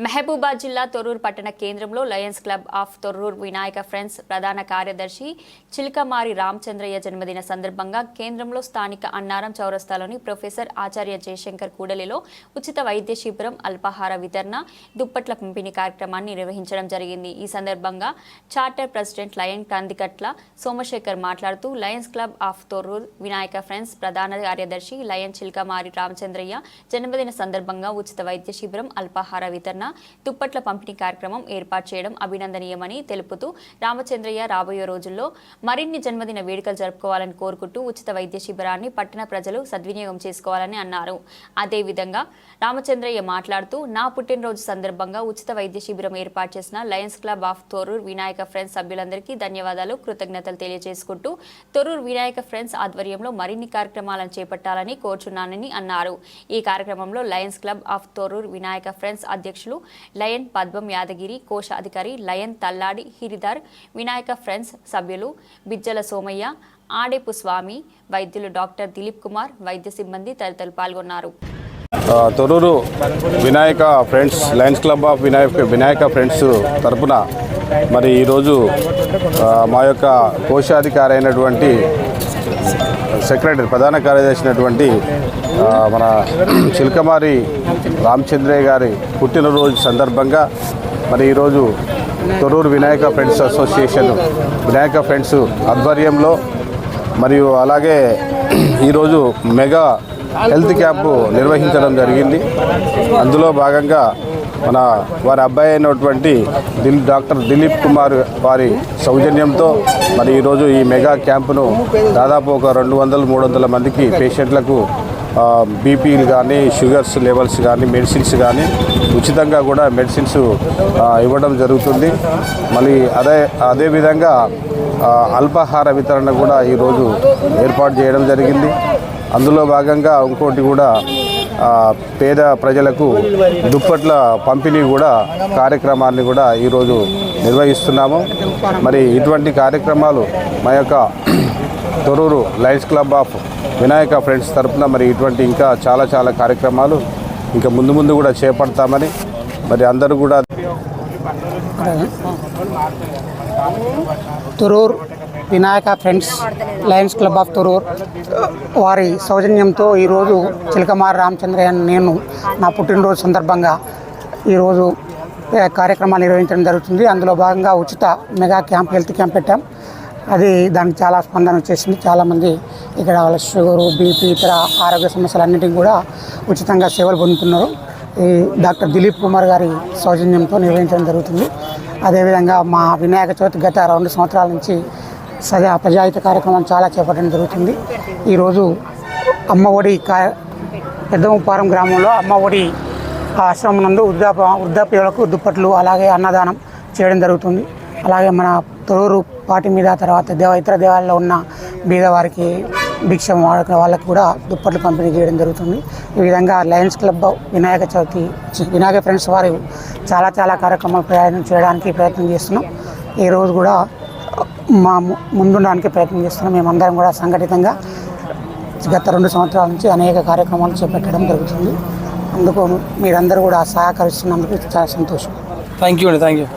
మహబూబాద్ జిల్లా తొర్రూరు పట్టణ కేంద్రంలో Lions club of Thorrur Vinayaka friends ప్రధాన కార్యదర్శి చిలకమారి రామచంద్రయ్య జన్మదిన సందర్భంగా కేంద్రంలో స్థానిక అన్నారం చౌరస్తాలోని ప్రొఫెసర్ ఆచార్య జయశంకర్ కూడలిలో ఉచిత వైద్య శిబిరం అల్పాహార వితరణ దుప్పట్ల పంపిణీ కార్యక్రమాన్ని నిర్వహించడం జరిగింది। ఈ సందర్భంగా charter president lion Kandikatla Somashekar మాట్లాడుతూ lions club of Thorrur Vinayaka friends ప్రధాన కార్యదర్శి లయన్ చిలకమారి రామచంద్రయ్య జన్మదిన సందర్భంగా ఉచిత వైద్య శిబిరం అల్పాహార వితరణ దుప్పట్ల పంపిణీ కార్యక్రమం ఏర్పాటు చేయడం అభినందనీయమని తెలుపుతూ రామచంద్రయ్య రాబోయే రోజుల్లో మరిన్ని జన్మదిన వేడుకలు జరుపుకోవాలని కోరుకుంటూ ఉచిత వైద్య శిబిరాన్ని పట్టణ ప్రజలు సద్వినియోగం చేసుకోవాలని అన్నారు। అదేవిధంగా రామచంద్రయ్య మాట్లాడుతూ నా పుట్టినరోజు సందర్భంగా ఉచిత వైద్య శిబిరం ఏర్పాటు చేసిన Lions club of Thorrur Vinayaka Friends సభ్యులందరికీ ధన్యవాదాలు కృతజ్ఞతలు తెలియజేసుకుంటూ తొర్రూరు వినాయక ఫ్రెండ్స్ ఆధ్వర్యంలో మరిన్ని కార్యక్రమాలను చేపట్టాలని కోరుచున్నానని అన్నారు। ఈ కార్యక్రమంలో Lions club of Thorrur Vinayaka Friends అధ్యక్షులు లయన్ పద్మం యాదగిరి, కోశాధికారి లయన్ తల్లాడి హిరిధర్, వినాయక ఫ్రెండ్స్ సభ్యులు బిజ్జల సోమయ్య, ఆడేపు స్వామి, వైద్యులు డాక్టర్ దిలీప్ కుమార్, వైద్య సిబ్బంది తదితరులు పాల్గొన్నారు। Thorrur Vinayaka Friends Lions club of Vinayaka Friends తరపున మరి ఈరోజు మా యొక్క కోశాధికారి అయినటువంటి సెక్రటరీ ప్రధాన కార్యదర్శి అయినటువంటి మన చిలకమారి రామచంద్రయ్య గారి పుట్టినరోజు సందర్భంగా మరి ఈరోజు Thorrur Vinayaka Friends association Vinayaka Friends ఆధ్వర్యంలో మరియు అలాగే ఈరోజు మెగా హెల్త్ క్యాంపు నిర్వహించడం జరిగింది। అందులో భాగంగా వారి అబ్బాయి అయినటువంటి డాక్టర్ దిలీప్ కుమార్ వారి సౌజన్యంతో మరి ఈరోజు ఈ మెగా క్యాంపును దాదాపు ఒక 200-300 మందికి పేషెంట్లకు బీపీలు కానీ షుగర్స్ లెవెల్స్ కానీ మెడిసిన్స్ కానీ ఉచితంగా కూడా మెడిసిన్స్ ఇవ్వడం జరుగుతుంది। మళ్ళీ అదేవిధంగా అల్పాహార వితరణ కూడా ఈరోజు ఏర్పాటు చేయడం జరిగింది। అందులో భాగంగా ఇంకోటి కూడా పేద ప్రజలకు దుప్పట్ల పంపిణీ కూడా కార్యక్రమాన్ని కూడా ఈరోజు నిర్వహిస్తున్నాము। మరి ఇటువంటి కార్యక్రమాలు మా యొక్క Thorrur Lions club of Vinayaka Friends తరఫున మరి ఇటువంటి ఇంకా చాలా కార్యక్రమాలు ఇంకా ముందు కూడా చేపడతామని మరి అందరూ కూడా Thorrur Vinayaka Friends Lions club of Thorrur వారి సౌజన్యంతో ఈరోజు చిలకమారి రామచంద్రయ్య నేను నా పుట్టినరోజు సందర్భంగా ఈరోజు కార్యక్రమాలు నిర్వహించడం జరుగుతుంది। అందులో భాగంగా ఉచిత మెగా క్యాంప్ హెల్త్ క్యాంప్ పెట్టాం। దానికి చాలా స్పందన వచ్చేసింది। చాలామంది ఇక్కడ వాళ్ళ షుగరు బీపీ ఇతర ఆరోగ్య సమస్యలన్నింటినీ కూడా ఉచితంగా సేవలు పొందుతున్నారు। ఈ డాక్టర్ దిలీప్ కుమార్ గారి సౌజన్యంతో నిర్వహించడం జరుగుతుంది। అదేవిధంగా మా వినాయక చవితి గత 2 సంవత్సరాల నుంచి ప్రజాహిత కార్యక్రమం చాలా చేపట్టడం జరుగుతుంది। ఈరోజు అమ్మ ఒడి పెద్దముప్పారం గ్రామంలో అమ్మ ఒడి ఆశ్రమం నందు వృద్ధాప్యులకు దుప్పట్లు అలాగే అన్నదానం చేయడం జరుగుతుంది। అలాగే మన తొర్రూరు పాటి మీద తర్వాత ఇతర దేవాలయాల్లో ఉన్న బీదవారికి భిక్షం వాళ్ళకి కూడా దుప్పట్లు పంపిణీ చేయడం జరుగుతుంది। ఈ విధంగా లయన్స్ క్లబ్ వినాయక ఫ్రెండ్స్ వారు చాలా కార్యక్రమాలు చేయడానికి ప్రయత్నం చేస్తున్నాం। ఈరోజు కూడా మా ముందుండడానికి ప్రయత్నం చేస్తున్నాం। మేమందరం కూడా సంఘటితంగా గత 2 సంవత్సరాల నుంచి అనేక కార్యక్రమాలు చేపట్టడం జరుగుతుంది। అందుకు మీరందరూ కూడా సహకరిస్తున్నందుకు చాలా సంతోషం। Thank you.